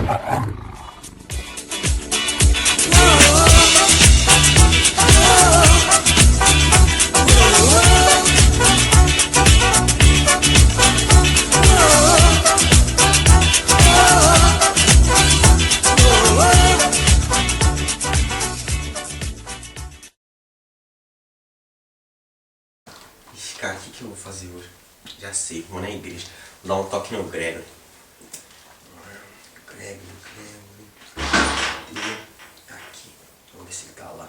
Cara, o que eu vou fazer hoje? Já sei, vou na igreja. Vou dar um toque no Gregory. Gregory. Aqui. Vamos ver se ele tá lá.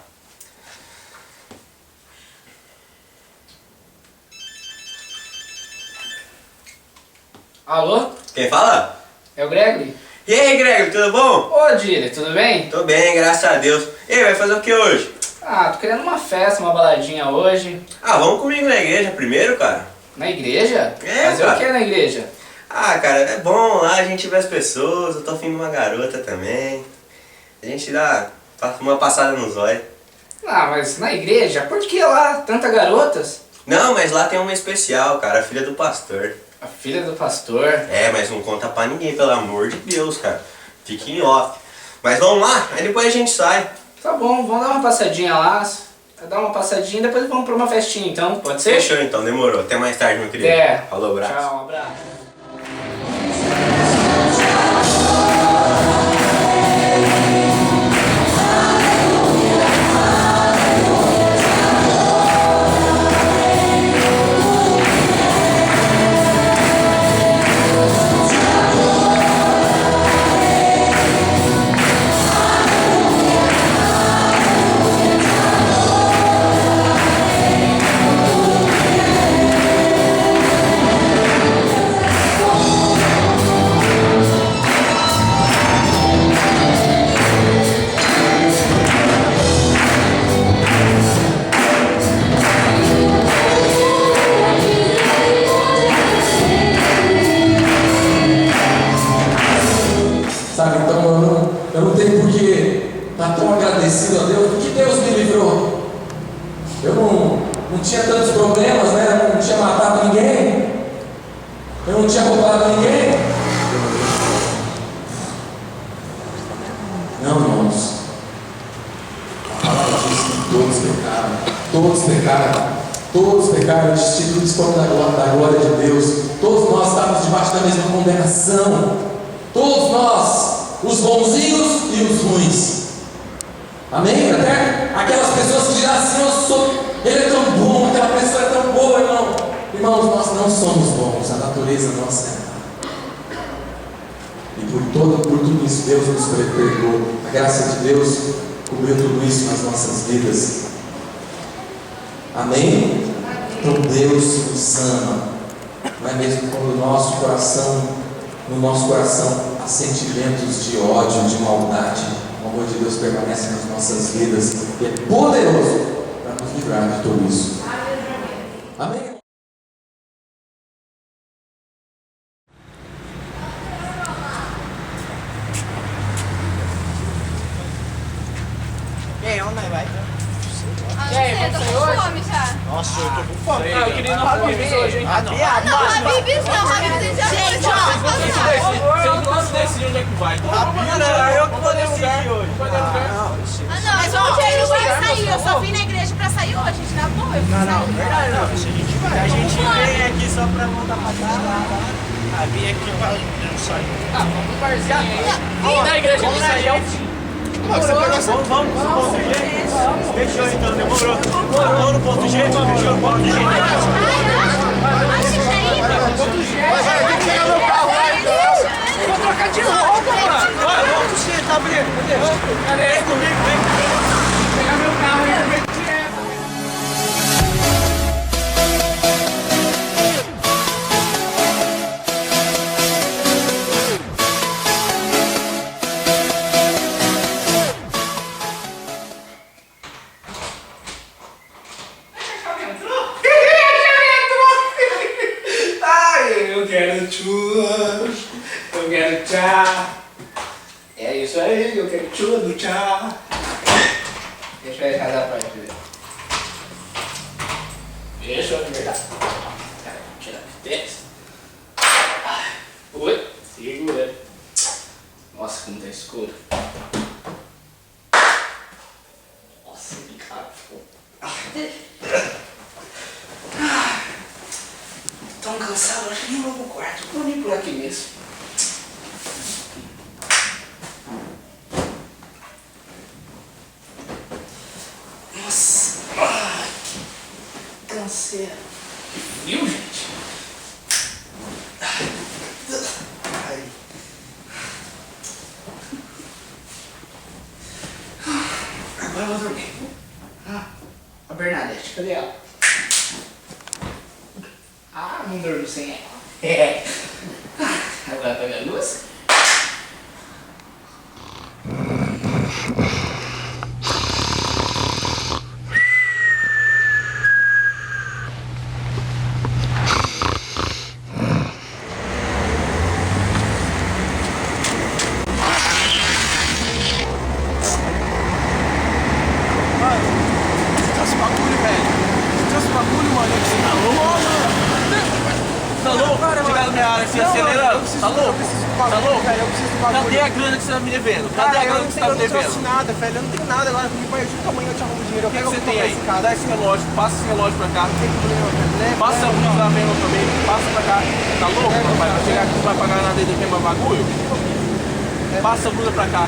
Alô? Quem fala? É o Gregory? E aí, Gregory, tudo bom? Ô, Dile, tudo bem? Tô bem, graças a Deus. E aí, vai fazer o que hoje? Ah, tô querendo uma festa, uma baladinha hoje. Ah, vamos comigo na igreja primeiro, cara. Na igreja? É, fazer cara. o que na igreja? Ah, cara, é bom lá, a gente vê as pessoas, eu tô afim de uma garota também. A gente dá uma passada nos olhos. Ah, mas na igreja? Por que lá? Tantas garotas? Não, mas lá tem uma especial, cara, a filha do pastor. A filha do pastor. É, mas não conta pra ninguém, pelo amor de Deus, cara. Fique em off. Mas vamos lá, aí depois a gente sai. Tá bom, vamos dar uma passadinha lá. Dar uma passadinha e depois vamos pra uma festinha então, pode ser? Fechou então, demorou. Até mais tarde, meu querido. É. Falou, abraço. Tchau, um abraço. Sabe, então eu não tenho por que estar tão agradecido a Deus, porque Deus me livrou. Eu não tinha tantos problemas, né? Eu não tinha matado ninguém, eu não tinha roubado ninguém. Não, irmãos, a palavra diz que todos pecaram, destituídos da glória de Deus. Todos nós estamos debaixo da mesma condenação. Todos nós, os bonzinhos e os ruins. Amém? Até aquelas pessoas que dirão assim, ele é tão bom, aquela pessoa é tão boa, irmão. Irmãos, nós não somos bons, a natureza nossa é má. E por tudo isso, Deus nos perdoou. A graça de Deus cobriu tudo isso nas nossas vidas. Amém? Então Deus nos ama. Não é mesmo quando no nosso coração há sentimentos de ódio, de maldade, o amor de Deus permanece nas nossas vidas e é poderoso para nos livrar de tudo isso. Amém? E aí, onde vai? E aí, vamos sair hoje? Fome já. Nossa, eu tô com fome. Eu queria ir no Habib's hoje, hein? Não, Habib's não, Habib's já foi. Gente, ó. Vocês não decidem onde é que vai. Eu que vou decidir hoje. Mas ontem a gente tem que sair. Eu só vim na igreja pra sair hoje, gente. Tá bom? Eu não, Verdade não, a gente vai. A gente vem aqui só pra voltar pra casa. Ah, vim aqui pra não sair. Ah, vamos pro barzinho aí. Na igreja que sair é o fim. Vamos no ponto G? Fechou então, demorou. Vamos no ponto G? Fechou, ponto G. Ponto G. Tem que pegar meu carro lá então. Vou trocar de roupa, mano. Ponto G, tá abrindo. Cadê? Vem comigo, vem. Vou pegar meu carro e ver que é. Eu quero tchau, eu quero tchau. É isso aí, eu quero tudo, tchau. Deixa eu deixar da parte dele. Deixa eu de verdade. Tira a testa. Oi, segura. Nossa, não tá escuro. Nossa, que cara. Tão cansado, acho que nem vou pro quarto. Vou nem por aqui mesmo. Nossa. Ai, que canseira. Que frio, gente. Ai. Agora eu vou dormir. A Bernadette, cadê ela? Ah, não dormi sem ela. Agora pega a luz. Cadê a grana que você tá me devendo? Cadê a grana que você tá me devendo? Eu não trouxe nada, velho. Eu não tenho nada agora comigo, mas ajuda amanhã eu te arrumo dinheiro. O que você tem aí? Dá esse relógio, passa esse relógio pra cá. Passa a luz da vela também, passa pra cá. Tá louco, rapaz? Vai chegar aqui, você vai pagar nada e depois mais bagulho? Passa a blusa pra cá.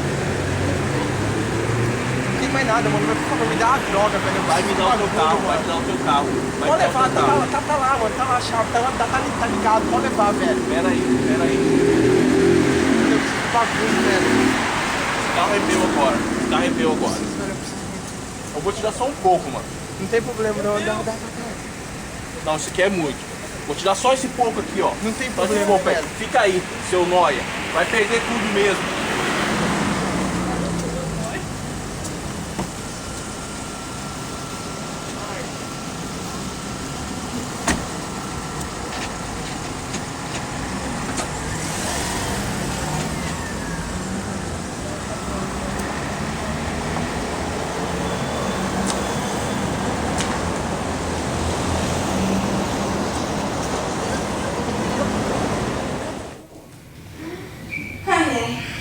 Não tem mais nada, mano. Mas por favor, me dá a droga, velho. Vai me dar o teu carro, vai me dar o teu carro. Pode levar, tá lá, mano. Tá lá a chave, tá ligado. Pode levar, velho. Pera aí. Bagulho, velho. Esse carro é meu agora. Eu vou te dar só um pouco, mano. Não tem problema, não. Dá. Não, isso aqui é muito. Vou te dar só esse pouco aqui, ó. Não tem Só esse problema, pouco aí. velho. Fica aí, seu nóia. Vai perder tudo mesmo.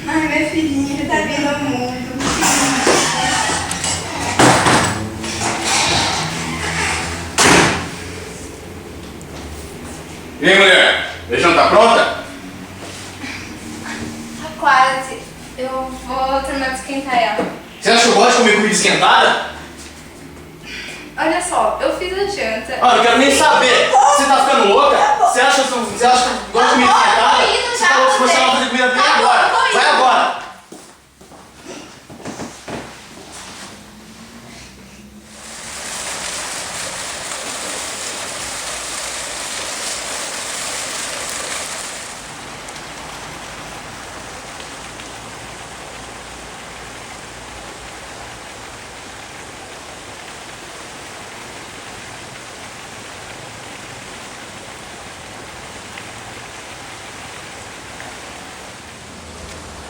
Ai, minha filhinha, ele tá vindo ao mundo. E aí, mulher? A janta tá pronta? Tá quase. Eu vou terminar de esquentar ela. Você acha que eu gosto de comer comida esquentada? Olha só, eu fiz a janta. Ah, não quero nem saber. Você tá ficando louca? Você acha que eu gosto de comida esquentada? Você falou que você vai fazer comida pra mim agora. Vai agora.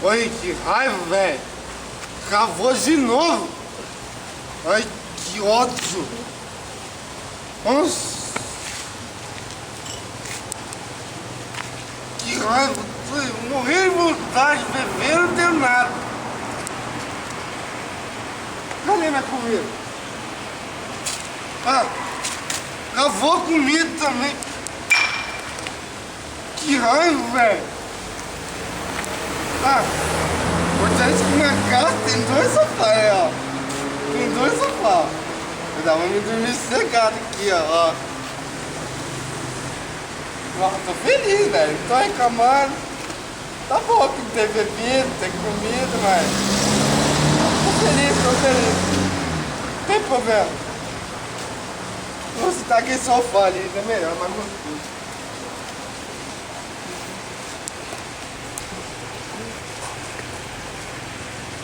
Olha que raiva, velho. Cavou de novo. Ai, que ódio. Nossa. Que raiva. Eu morri de vontade de beber, não tenho nada. Cadê minha comida? Ah, cavou comida também. Que raiva, velho. Ah, importante que minha casa tem 2 sofás, ó. Tem 2 sofás. Eu dava me dormir sossegado aqui, ó. Ó, tô feliz, velho. Não tô reclamando. Tá bom que não tem bebida, não tem comida, mas... Tô feliz. Não tem problema. Você tá aqui sofá ali, é melhor, mais gostoso.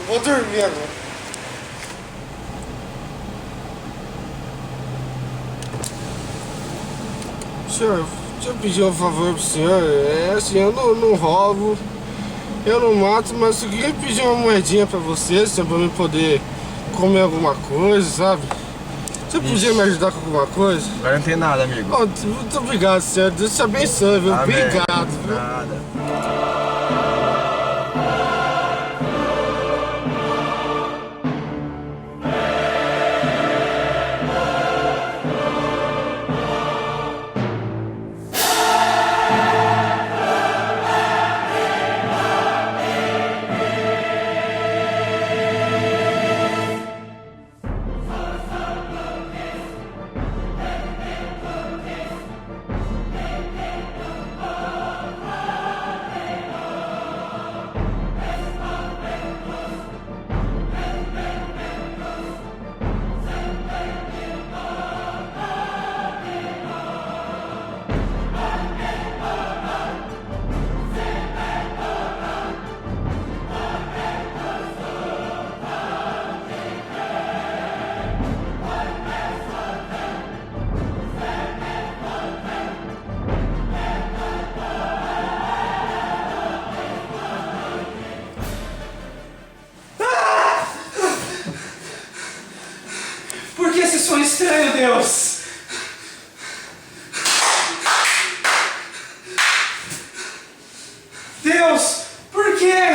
Vou dormir agora. Senhor, deixa eu pedir um favor pro senhor. É assim, eu não roubo, eu não mato, mas eu queria pedir uma moedinha pra você, senhor, pra eu poder comer alguma coisa, sabe? Você podia me ajudar com alguma coisa? Agora não tem nada, amigo. Oh, muito obrigado, senhor. Deus te abençoe, viu? Amém. Obrigado, viu? Nada.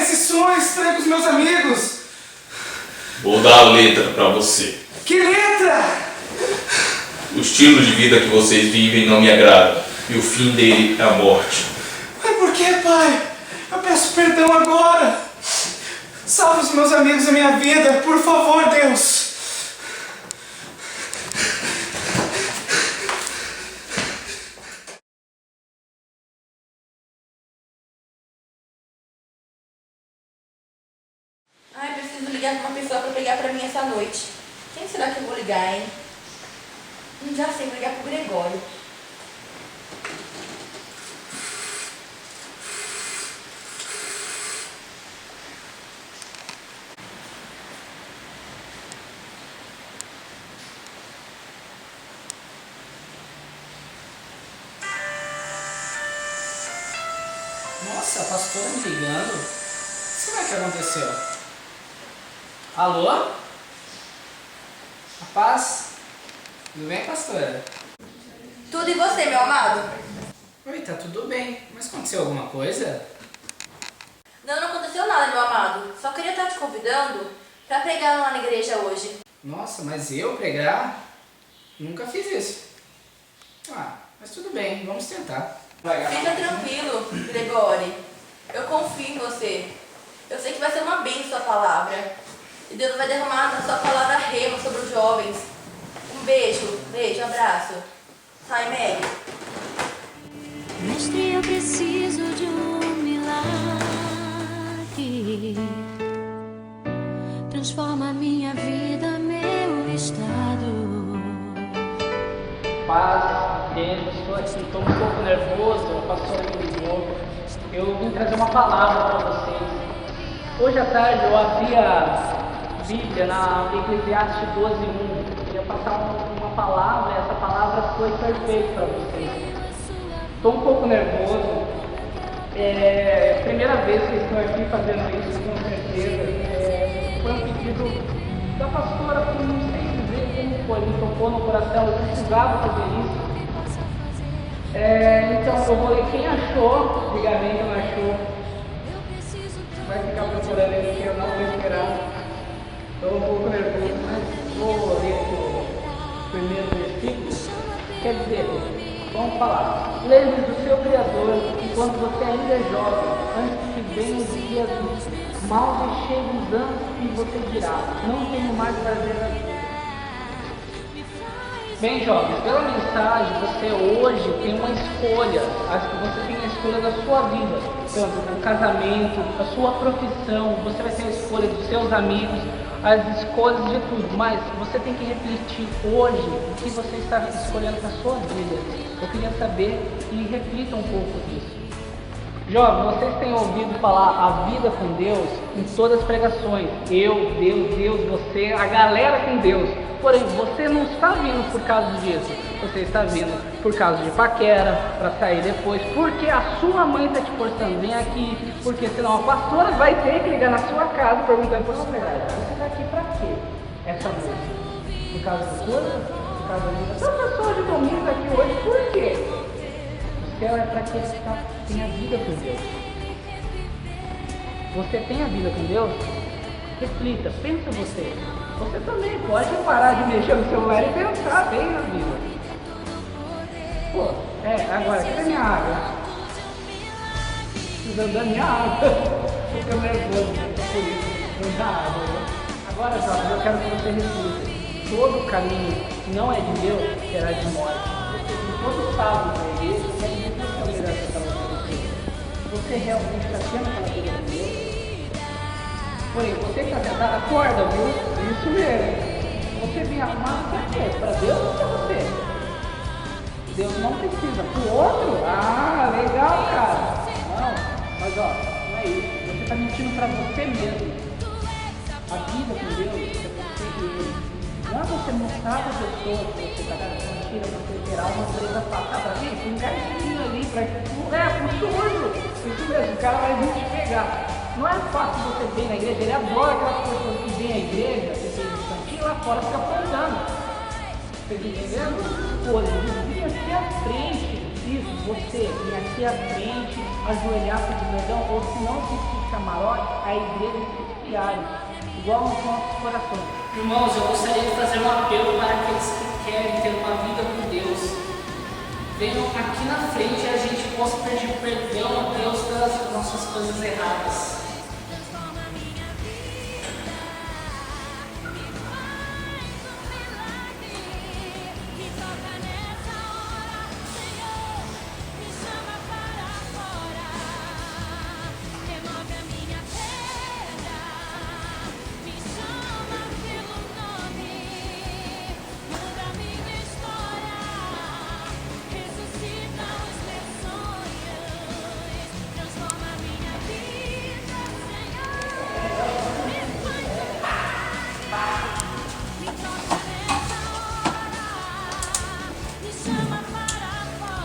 esse sonho estranho com os meus amigos. Vou dar a letra pra você. Que letra? O estilo de vida que vocês vivem não me agrada. E o fim dele é a morte. Mas por que, pai? Eu peço perdão agora. Salve os meus amigos da minha vida, por favor, Deus. Ai, preciso ligar pra uma pessoa pra pegar pra mim essa noite. Quem será que eu vou ligar, hein? Já sei, vou ligar pro Gregório. Nossa, a pastora me ligando. O que será que aconteceu? Alô? A paz? Tudo bem, pastora? Tudo e você, meu amado? Oi, tá tudo bem. Mas aconteceu alguma coisa? Não, não aconteceu nada, meu amado. Só queria estar te convidando pra pregar lá na igreja hoje. Nossa, mas eu pregar? Nunca fiz isso. Ah, mas tudo bem, vamos tentar. Fica tranquilo, Gregório. Eu confio em você. Eu sei que vai ser uma bênção sua palavra. E Deus vai derramar a sua palavra rema sobre os jovens. Um beijo, abraço. Sai, Meg. Mestre, eu preciso de um milagre. Transforma minha vida, meu estado. Paz, Deus, estou aqui, estou um pouco nervoso, a pastora me ligou. Eu vim trazer uma palavra para vocês. Hoje à tarde eu abri a Bíblia na Eclesiastes 12:1. Eu queria passar uma palavra e essa palavra foi perfeita para vocês. Estou um pouco nervoso. É a primeira vez que estou aqui fazendo isso, com certeza. Foi um pedido da pastora, não sei dizer como foi, me tocou no coração, eu precisava fazer isso. Então eu vou ler quem achou, diga amém, quem não achou. Vai ficar procurando ele, que eu não vou esperar. Estou um pouco nervoso, mas vou ler aqui o primeiro versículo. Quer dizer, vamos falar. Lembre do seu Criador, enquanto você ainda é jovem, antes que venham os dias maus e cheios dos anos, e você dirá, não tenho mais prazer na vida. Bem, jovens, pela mensagem, você hoje tem uma escolha, você tem a escolha da sua vida, tanto o casamento, a sua profissão, você vai ter a escolha dos seus amigos, as escolhas de tudo, mas você tem que refletir hoje o que você está escolhendo para a sua vida. Eu queria saber e reflita um pouco disso. Jovens, vocês têm ouvido falar a vida com Deus em todas as pregações. Eu, Deus, você, a galera com Deus. Porém, você não está vindo por causa disso. Você está vindo por causa de paquera, para sair depois, porque a sua mãe está te forçando, vem aqui, porque senão a pastora vai ter que ligar na sua casa perguntando por você está aqui para quê? Essa noite? Por causa do corpo? Por causa da vida? Essa pessoa de domingo está aqui hoje, por quê? O céu é para quem tem a vida com Deus. Você tem a vida com Deus? Reflita, pensa você. Você também pode parar de mexer no celular e pensar bem na vida. Pô, agora, cadê minha água? Precisando da minha água. Fico nervoso, por isso, não dá água. Agora, jovens, eu quero que você reflita. Todo caminho que não é de Deus será de morte. Todo sábado na igreja, eu quero dizer que essa liderança para você. Você realmente está tendo aquela vida com Deus? Porém, você que está sentado, acorda, viu? Isso mesmo. Você vem arrumado para quê? Para Deus ou para você? Deus não precisa. Para o outro? Ah, legal, cara. Não, mas ó, não é isso. Você está mentindo para você mesmo. A vida com Deus é você e Ele. Não é você mostrar para a pessoa que você está dando mentira, para você gerar uma coisa passada. Gente, um gatinho ali para pro sujo. Isso mesmo, o cara vai vir te pegar. Não é fácil você vir na igreja, ele adora aquelas pessoas que vêm à igreja, pessoas de cantinho lá fora, fica apontando. Vocês entenderam? Pô, vem aqui à frente, isso, você, vem aqui à frente, ajoelhar, pedir perdão, ou se não sentir camarote, a igreja diária, igual aos nossos corações. Irmãos, eu gostaria de fazer um apelo para aqueles que querem ter uma vida com Deus. Venham aqui na frente e a gente possa pedir perdão a Deus pelas nossas coisas erradas.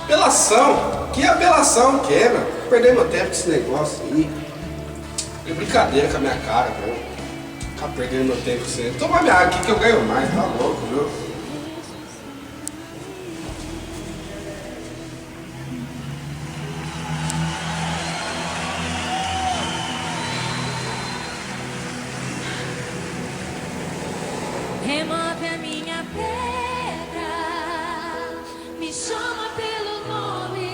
Apelação? Que apelação que é, meu? Perder meu tempo com esse negócio aí. É brincadeira com a minha cara, meu. Ficar perdendo meu tempo com você. Toma minha água aqui que eu ganho mais, tá louco, viu? Remove a minha pedra, me chama pelo nome,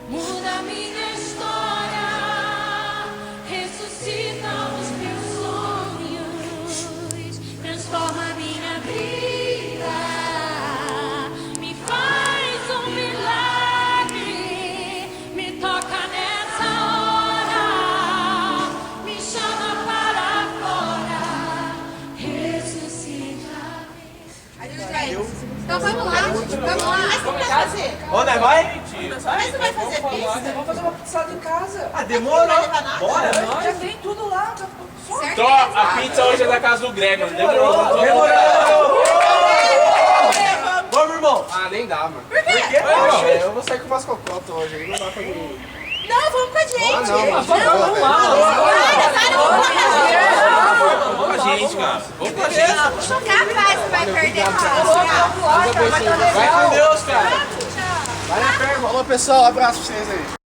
muda minha história, ressuscita os meus sonhos, transforma minha vida, me faz um milagre, me toca nessa hora, me chama para fora. Então vamos lá, vamos lá. Mas você vai fazer? Ô, não vai? Mas você vai fazer pizza? Vamos fazer uma pizzada em casa. Ah, demorou. Bora, já tem tudo lá. Certo? Então, a pizza hoje é da casa do Gregor. Demorou. Vamos, irmão. Ah, nem dá, mano. Por quê? Eu vou sair com umas cocotas hoje aí, não dá pra mim. Não, vamos com a gente. Ah, não, mas Vamos lá. Vamos com a gente, cara. Vamos com a gente. Capaz, você vai perder fácil. Vai com Deus, cara. Valeu, pessoal. Abraço pra vocês aí.